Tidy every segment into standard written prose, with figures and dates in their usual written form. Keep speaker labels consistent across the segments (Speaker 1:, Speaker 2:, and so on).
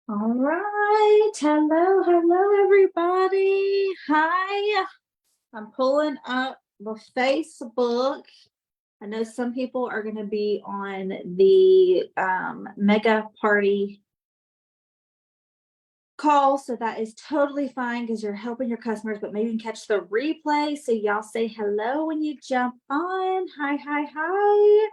Speaker 1: All right. Hello, everybody. Hi. I'm pulling up the Facebook. I know some people are going to be on the mega party call, so that is totally fine because you're helping your customers, but maybe you can catch the replay. So y'all say hello when you jump on. Hi.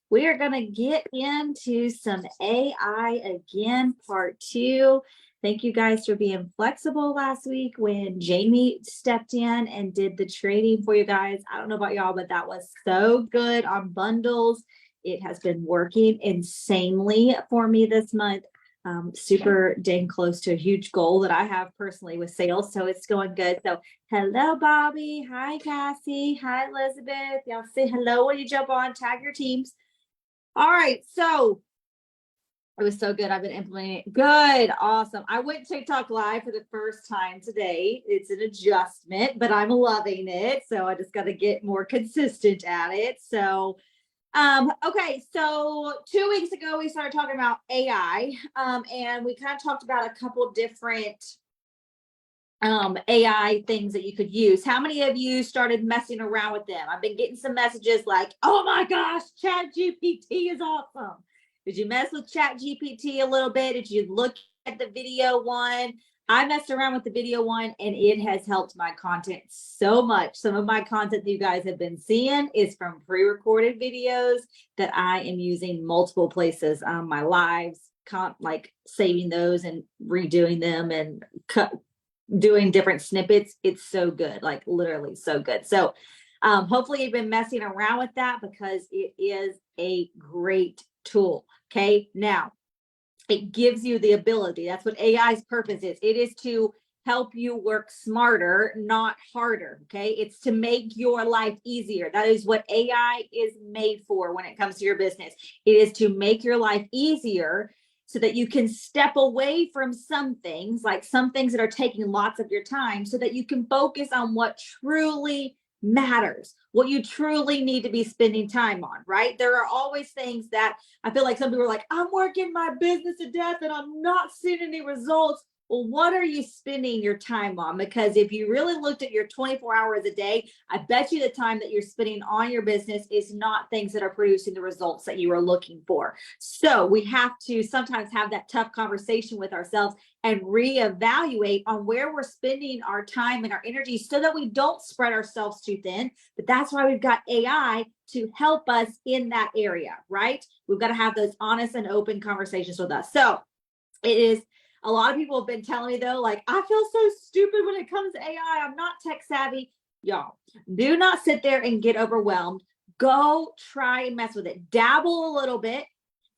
Speaker 1: We are going to get into some AI again, part two. Thank you guys for being flexible last week when Jamie stepped in and did the trading for you guys. I don't know about y'all, but that was so good on bundles. It has been working insanely for me this month. Super dang close to a huge goal that I have personally with sales. So it's going good. So hello, Bobby. Hi, Cassie. Hi, Elizabeth. Y'all say hello when you jump on, tag your teams. All right. So it was so good. I've been implementing it. Good. Awesome. I went TikTok live for the first time today. It's an adjustment, but I'm loving it. So I just got to get more consistent at it. So okay, so 2 weeks ago we started talking about AI, and we kind of talked about a couple different AI things that you could use. How many of you started messing around with them? I've been getting some messages like, "Oh my gosh, Chat GPT is awesome." Did you mess with Chat GPT a little bit? Did you look at the video one? I messed around with the video one and it has helped my content so much. Some of my content that you guys have been seeing is from pre-recorded videos that I am using multiple places. My lives, like saving those and redoing them and doing different snippets. It's so good, like literally so good. So hopefully you've been messing around with that because it is a great tool. Okay. Now, it gives you the ability. That's what AI's purpose is. It is to help you work smarter, not harder. Okay. It's to make your life easier. That is what AI is made for when it comes to your business. It is to make your life easier so that you can step away from some things, like some things that are taking lots of your time, so that you can focus on what truly matters, what you truly need to be spending time on, right? There are always things that I feel like some people are like, "I'm working my business to death and I'm not seeing any results." Well, what are you spending your time on? Because if you really looked at your 24 hours a day, I bet you the time that you're spending on your business is not things that are producing the results that you are looking for. So we have to sometimes have that tough conversation with ourselves and reevaluate on where we're spending our time and our energy so that we don't spread ourselves too thin. But that's why we've got AI to help us in that area, right? We've got to have those honest and open conversations with us. So it is, a lot of people have been telling me though, like, "I feel so stupid when it comes to AI. I'm not tech savvy." Y'all, do not sit there and get overwhelmed. Go try and mess with it. Dabble a little bit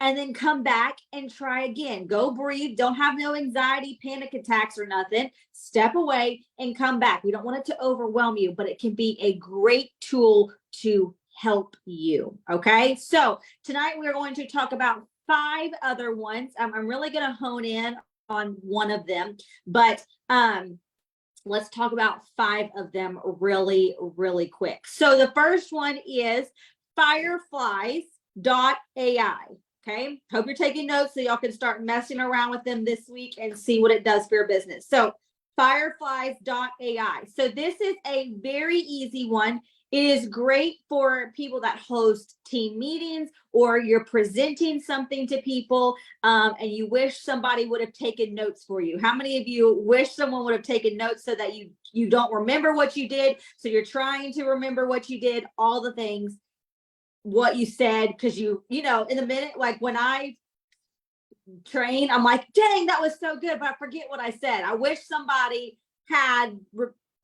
Speaker 1: and then come back and try again. Go breathe. Don't have no anxiety, panic attacks or nothing. Step away and come back. We don't want it to overwhelm you, but it can be a great tool to help you. Okay. So tonight we're going to talk about 5 other ones. I'm really going to hone in on one of them, but let's talk about 5 of them really quick. So the first one is fireflies.ai. Okay. Hope you're taking notes so y'all can start messing around with them this week and see what it does for your business. So fireflies.ai. So this is a very easy one. It is great for people that host team meetings or you're presenting something to people and you wish somebody would have taken notes for you. How many of you wish someone would have taken notes so that you don't remember what you did? So you're trying to remember what you did, all the things, what you said, because you know, in the minute, like when I train, I'm like, "Dang, that was so good," but I forget what I said. I wish somebody had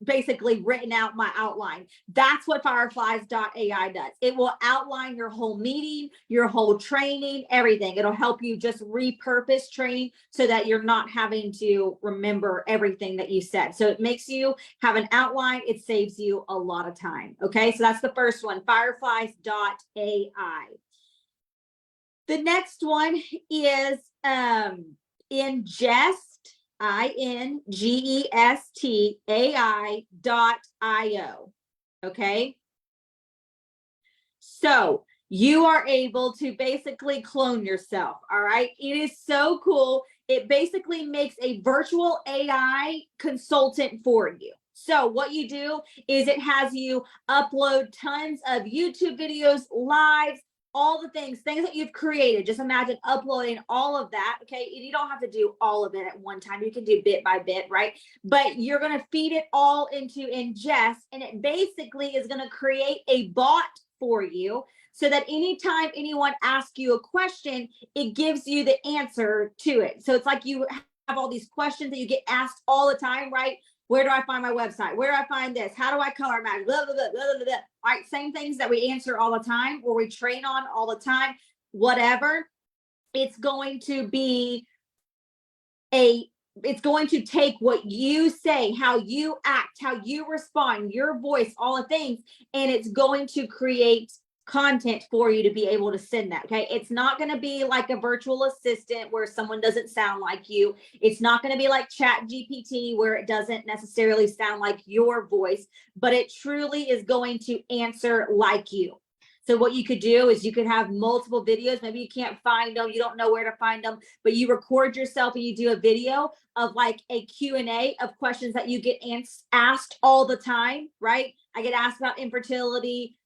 Speaker 1: basically written out my outline. That's what fireflies.ai does. It will outline your whole meeting, your whole training, everything. It'll help you just repurpose training so that you're not having to remember everything that you said. So it makes you have an outline. It saves you a lot of time. Okay, so that's the first one, fireflies.ai. The next one is ingest, INGEST.AI.io. Okay. So you are able to basically clone yourself. All right. It is so cool. it basically makes a virtual AI consultant for you. So what you do is it has you upload tons of YouTube videos, lives, all the things that you've created. Just imagine uploading all of that. Okay. And you don't have to do all of it at one time. You can do bit by bit, right? But you're going to feed it all into Ingest, and it basically is going to create a bot for you so that anytime anyone asks you a question, it gives you the answer to it. So it's like you have all these questions that you get asked all the time, right? Where do I find my website? Where do I find this? How do I color match? Blah, blah, blah, blah, blah, blah. All right, same things that we answer all the time, or we train on all the time, whatever. It's going to be it's going to take what you say, how you act, how you respond, your voice, all the things, and it's going to create content for you to be able to send that. Okay. It's not going to be like a virtual assistant where someone doesn't sound like you. It's not going to be like Chat GPT where it doesn't necessarily sound like your voice, but it truly is going to answer like you. So what you could do is you could have multiple videos. Maybe you can't find them. You don't know where to find them, but you record yourself and you do a video of like a Q&A of questions that you get asked all the time, right? I get asked about infertility,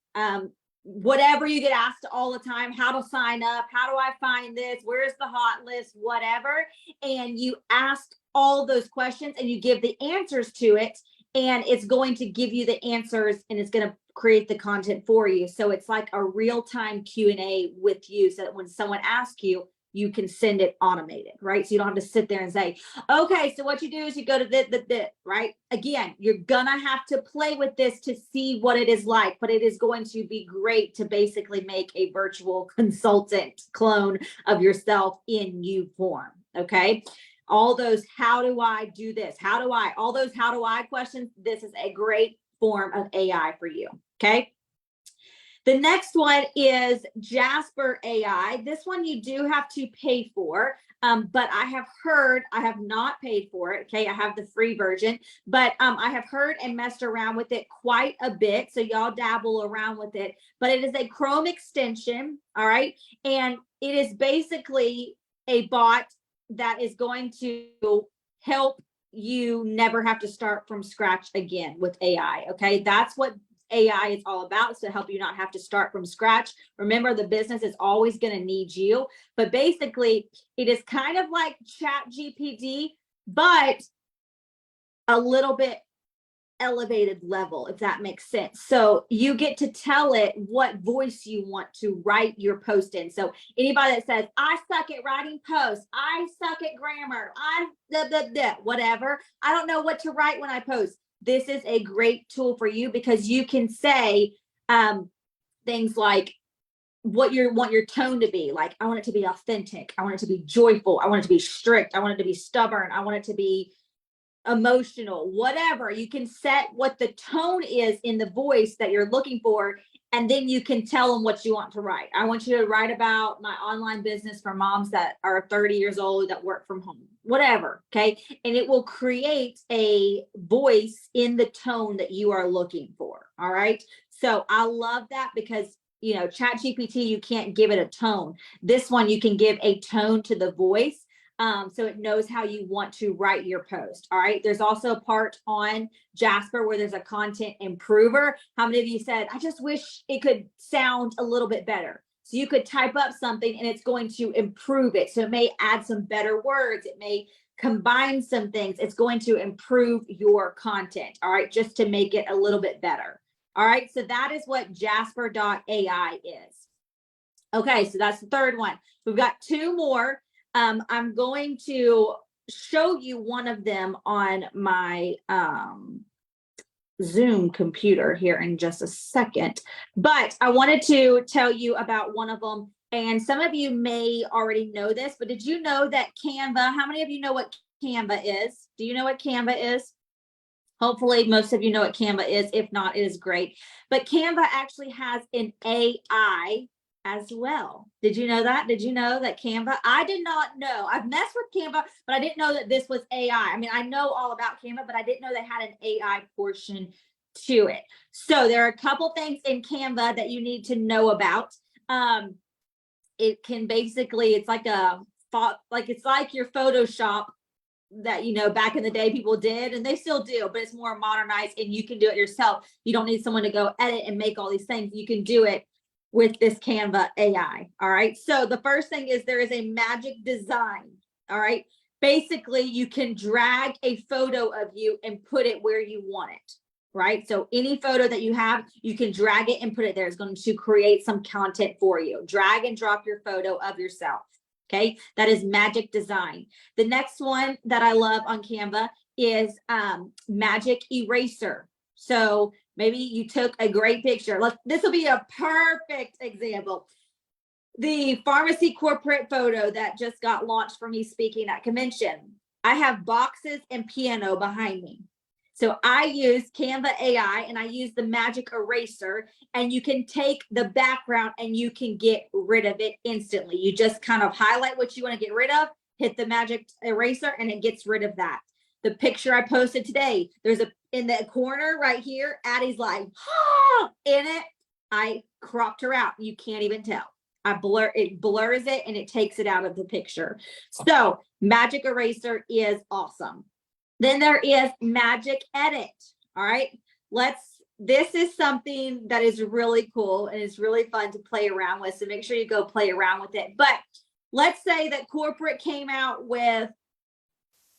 Speaker 1: whatever you get asked all the time, how to sign up, how do I find this, where's the hot list, whatever. And you ask all those questions and you give the answers to it, and it's going to give you the answers and it's going to create the content for you. So it's like a real-time Q&A with you, so that when someone asks you, you can send it automated, right? So you don't have to sit there and say, okay, so what you do is you go to the, right? Again, you're gonna have to play with this to see what it is like, but it is going to be great to basically make a virtual consultant clone of yourself in you form, okay? All those, how do I do this? How do I, all those how do I questions, this is a great form of AI for you, okay? The next one is Jasper AI. This one you do have to pay for, but I have heard, I have not paid for it, okay? I have the free version, but I have heard and messed around with it quite a bit, so y'all dabble around with it, but it is a Chrome extension, all right? And it is basically a bot that is going to help you never have to start from scratch again with AI, okay? That's what AI is all about, is to help you not have to start from scratch. Remember, the business is always going to need you, but basically it is kind of like Chat GPT, but a little bit elevated level, if that makes sense. So you get to tell it what voice you want to write your post in. So anybody that says, I suck at writing posts, I suck at grammar, I blah, blah, blah, whatever, I don't know what to write when I post, this is a great tool for you, because you can say things like what you want your tone to be. Like, I want it to be authentic. I want it to be joyful. I want it to be strict. I want it to be stubborn. I want it to be emotional, whatever. You can set what the tone is in the voice that you're looking for, and then you can tell them what you want to write. I want you to write about my online business for moms that are 30 years old that work from home, whatever, okay? And it will create a voice in the tone that you are looking for, all right? So I love that, because you know, Chat GPT, you can't give it a tone. This one, you can give a tone to the voice, so it knows how you want to write your post. All right. There's also a part on Jasper where there's a content improver. How many of you said, I just wish it could sound a little bit better? So you could type up something and it's going to improve it. So it may add some better words. It may combine some things. It's going to improve your content. All right. Just to make it a little bit better. All right. So that is what Jasper.ai is. Okay. So that's the third one. We've got two more. I'm going to show you one of them on my Zoom computer here in just a second, but I wanted to tell you about one of them. And some of you may already know this, but did you know that Canva, how many of you know what Canva is? Do you know what Canva is? Hopefully most of you know what Canva is. If not, it is great. But Canva actually has an AI as well. Did you know that? Did you know that Canva? I did not know. I've messed with Canva, but I didn't know that this was AI. I mean, I know all about Canva, but I didn't know they had an AI portion to it. So there are a couple things in Canva that you need to know about. It can basically, it's like a like it's like your Photoshop that, you know, back in the day people did, and they still do, but it's more modernized and you can do it yourself. You don't need someone to go edit and make all these things. You can do it with this Canva AI. All right. So the first thing is there is a magic design. All right. Basically, you can drag a photo of you and put it where you want it. Right. So any photo that you have, you can drag it and put it there. It's going to create some content for you. Drag and drop your photo of yourself. Okay, that is magic design. The next one that I love on Canva is magic eraser. So maybe you took a great picture. This will be a perfect example. The pharmacy corporate photo that just got launched for me speaking at convention. I have boxes and piano behind me. So I use Canva AI and I use the magic eraser, and you can take the background and you can get rid of it instantly. You just kind of highlight what you want to get rid of, hit the magic eraser, and it gets rid of that. The picture I posted today, there's in the corner right here, Addie's like, ah, in it. I cropped her out. You can't even tell. It blurs it and it takes it out of the picture. So magic eraser is awesome. Then there is magic edit. All right. This is something that is really cool and it's really fun to play around with. So make sure you go play around with it. But let's say that corporate came out with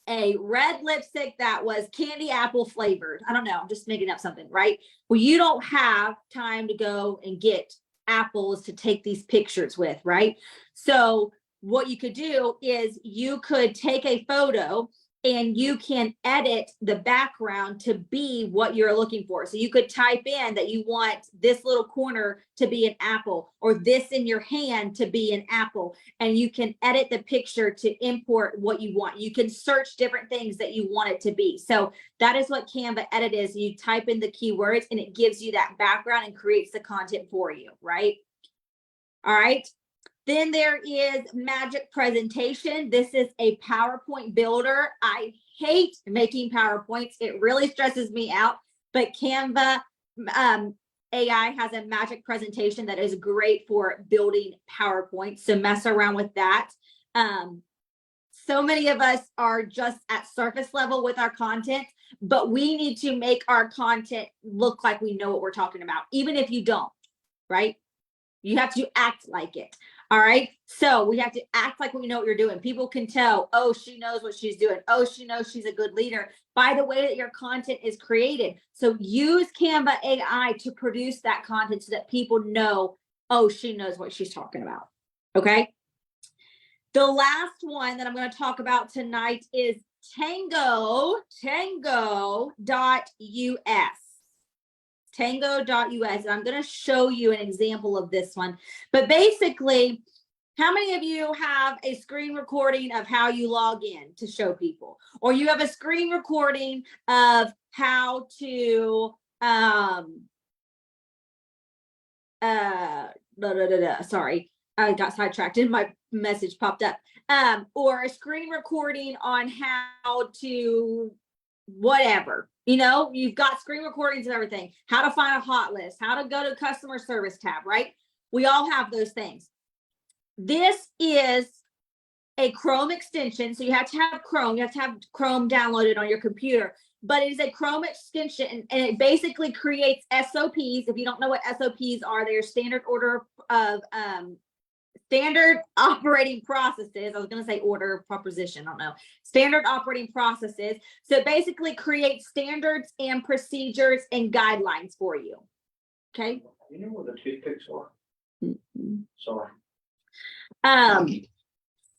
Speaker 1: a red lipstick that was candy apple flavored. I don't know. I'm just making up something, right? Well, you don't have time to go and get apples to take these pictures with, right? So what you could do is you could take a photo and you can edit the background to be what you're looking for. So you could type in that you want this little corner to be an apple, or this in your hand to be an apple, and you can edit the picture to import what you want. You can search different things that you want it to be. So that is what Canva Edit is. You type in the keywords and it gives you that background and creates the content for you, right? All right. Then there is magic presentation. This is a PowerPoint builder. I hate making PowerPoints. It really stresses me out, but Canva AI has a magic presentation that is great for building PowerPoints. So mess around with that. So many of us are just at surface level with our content, but we need to make our content look like we know what we're talking about, even if you don't, right? You have to act like it. All right. So we have to act like we know what you're doing. People can tell, oh, she knows what she's doing. Oh, she knows she's a good leader by the way that your content is created. So use Canva AI to produce that content so that people know, oh, she knows what she's talking about. Okay. The last one that I'm going to talk about tonight is Tango.us. Tango.us. And I'm going to show you an example of this one. But basically, how many of you have a screen recording of how you log in to show people? Or you have a screen recording of how to, sorry, I got sidetracked and my message popped up. Or a screen recording on how to whatever, you know, you've got screen recordings and everything, how to find a hot list, how to go to customer service tab, right? We all have those things. This is a Chrome extension. So you have to have Chrome, downloaded on your computer, but it is a Chrome extension and it basically creates SOPs. If you don't know what SOPs are, they're standard order of standard operating processes. I was going to say order proposition. I don't know. Standard operating processes. So it basically creates standards and procedures and guidelines for you. Okay.
Speaker 2: You know where the toothpicks are?
Speaker 1: Mm-hmm.
Speaker 2: Sorry.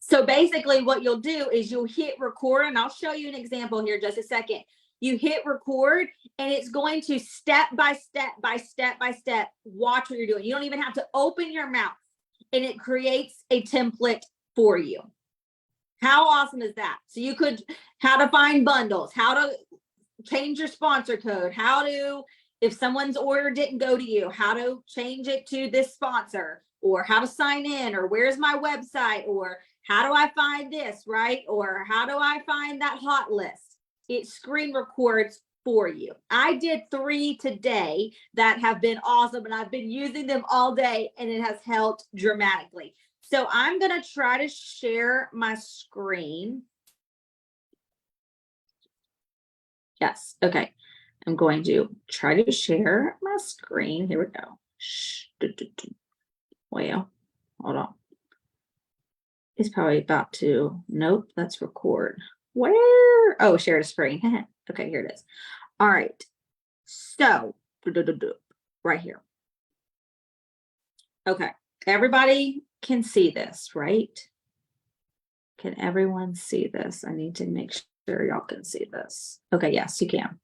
Speaker 1: So basically what you'll do is you'll hit record, and I'll show you an example here in just a second. You hit record and it's going to step by step watch what you're doing. You don't even have to open your mouth. And it creates a template for you. How awesome is that? So you could, how to find bundles, how to change your sponsor code, how to, if someone's order didn't go to you, how to change it to this sponsor, or how to sign in, or where's my website, or how do I find this, right? Or how do I find that hot list? It screen records for you. I did 3 today that have been awesome, and I've been using them all day, and it has helped dramatically. So I'm going to try to share my screen. Yes. Okay. I'm going to try to share my screen. Here we go. Well, hold on. It's probably about to, nope, that's record. Where? Oh, share the screen. Okay, here it is. All right. So, right here. Okay. Everybody can see this, right? Can everyone see this? I need to make sure y'all can see this. Okay, yes, you can.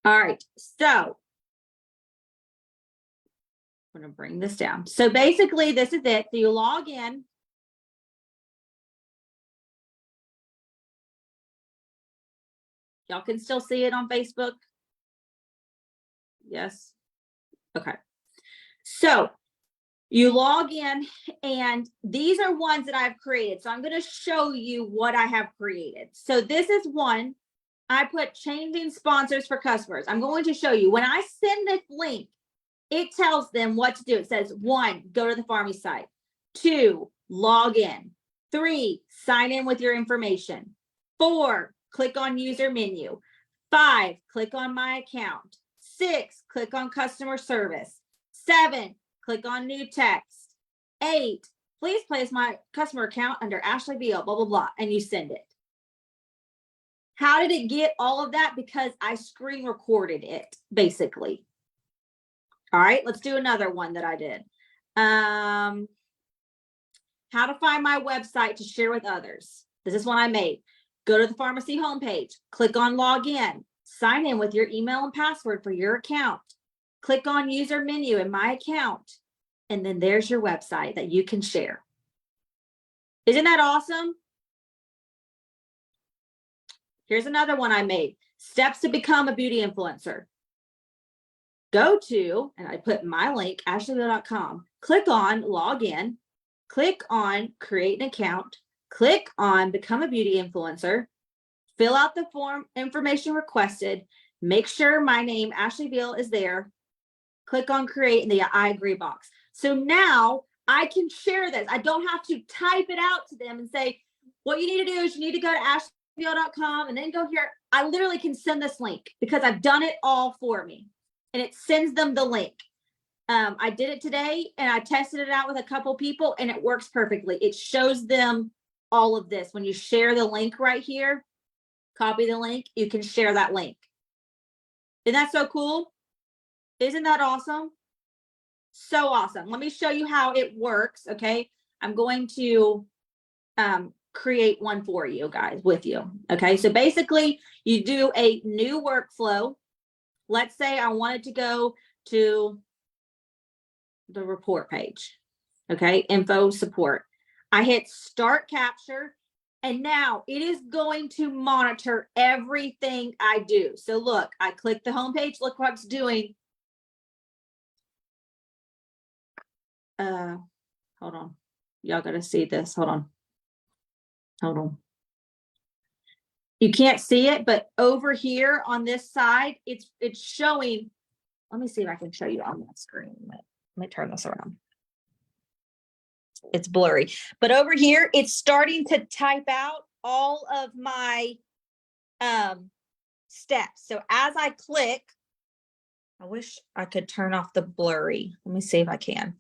Speaker 1: All right. So, I'm going to bring this down. So basically, this is it. So you log in. Y'all can still see it on Facebook? Yes. Okay. So you log in, and these are ones that I've created. So I'm going to show you what I have created. So this is one. I put changing sponsors for customers. I'm going to show you when I send this link, it tells them what to do. It says 1, go to the Farmy site. 2, log in. 3, sign in with your information. 4, click on user menu. 5, click on my account. 6, click on customer service. 7, click on new text. 8, please place my customer account under Ashley Beal, blah, blah, blah, and you send it. How did it get all of that? Because I screen recorded it, basically. All right, let's do another one that I did. How to find my website to share with others. This is one I made. Go to the pharmacy homepage, click on log in, sign in with your email and password for your account. Click on user menu in my account, and then there's your website that you can share. Isn't that awesome? Here's another one I made. Steps to become a beauty influencer. Go to, and I put my link, ashleybeal.com. Click on log in. Click on create an account. Click on become a beauty influencer. Fill out the form information requested. Make sure my name, Ashley Beal, is there. Click on create in the I agree box. So now I can share this. I don't have to type it out to them and say, what you need to do is you need to go to ashleybeal.com and then go here. I literally can send this link because I've done it all for me. And it sends them the link. I did it today and I tested it out with a couple people and it works perfectly. It shows them all of this. When you share the link right here, copy the link, you can share that link. Isn't that so cool? Isn't that awesome? So awesome. Let me show you how it works. Okay. I'm going to create one for you guys with you. Okay. So basically you do a new workflow. Let's say I wanted to go to the report page. Okay. Info support. I hit start capture. And now it is going to monitor everything I do. So look, I click the homepage. Look what it's doing. Hold on. Y'all got to see this. Hold on. Hold on. You can't see it, but over here on this side, it's showing. Let me see if I can show you on that screen. Let me turn this around. It's blurry, but over here, it's starting to type out all of my steps. So as I click, I wish I could turn off the blurry. Let me see if I can.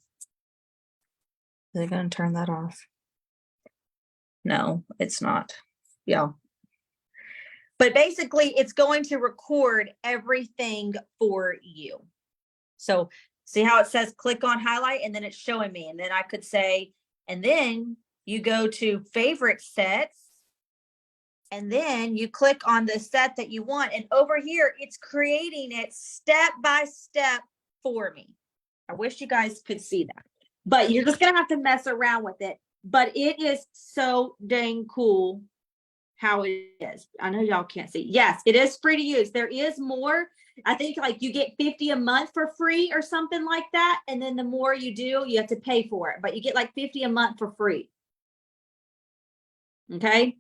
Speaker 1: Is it going to turn that off? No, it's not. Yeah. But basically, it's going to record everything for you. So see how it says click on highlight and then it's showing me. And then I could say, and then you go to favorite sets. And then you click on the set that you want. And over here, it's creating it step by step for me. I wish you guys could see that. But you're just going to have to mess around with it. But it is so dang cool how it is. I know y'all can't see. Yes, it is free to use. There is more. I think like you get 50 a month for free or something like that. And then the more you do, you have to pay for it. But you get like 50 a month for free. Okay.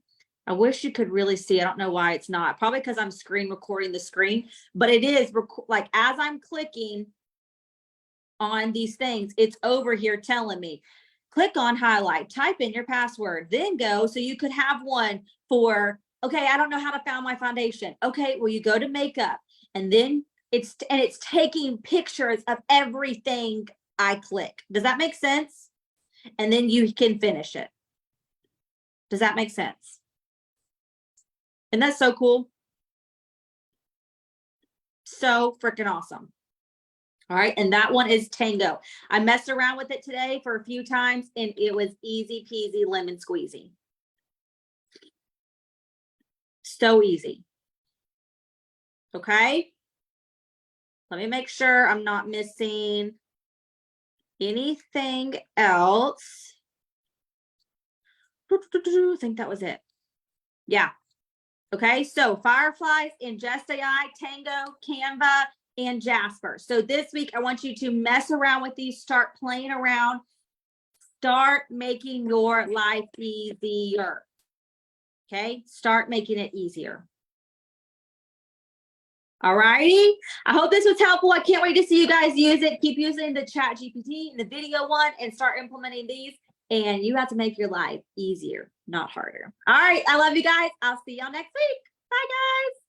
Speaker 1: I wish you could really see. I don't know why it's not. Probably because I'm screen recording the screen. But it is like as I'm clicking on these things, it's over here telling me, click on highlight, type in your password, then go. So you could have one for, okay, I don't know how to find my foundation. Okay, well, you go to makeup and then it's taking pictures of everything I click. Does that make sense? And then you can finish it. Does that make sense? And that's so cool. So freaking awesome. All right. And that one is Tango. I messed around with it today for a few times and it was easy peasy lemon squeezy. So easy. Okay. Let me make sure I'm not missing anything else. I think that was it. Yeah. Okay. So Fireflies, Ingest AI, Tango, Canva, and Jasper. So this week, I want you to mess around with these, start playing around, start making your life easier. Okay. Start making it easier. All righty. I hope this was helpful. I can't wait to see you guys use it. Keep using the Chat GPT and the video one and start implementing these. And you have to make your life easier, not harder. All right. I love you guys. I'll see y'all next week. Bye, guys.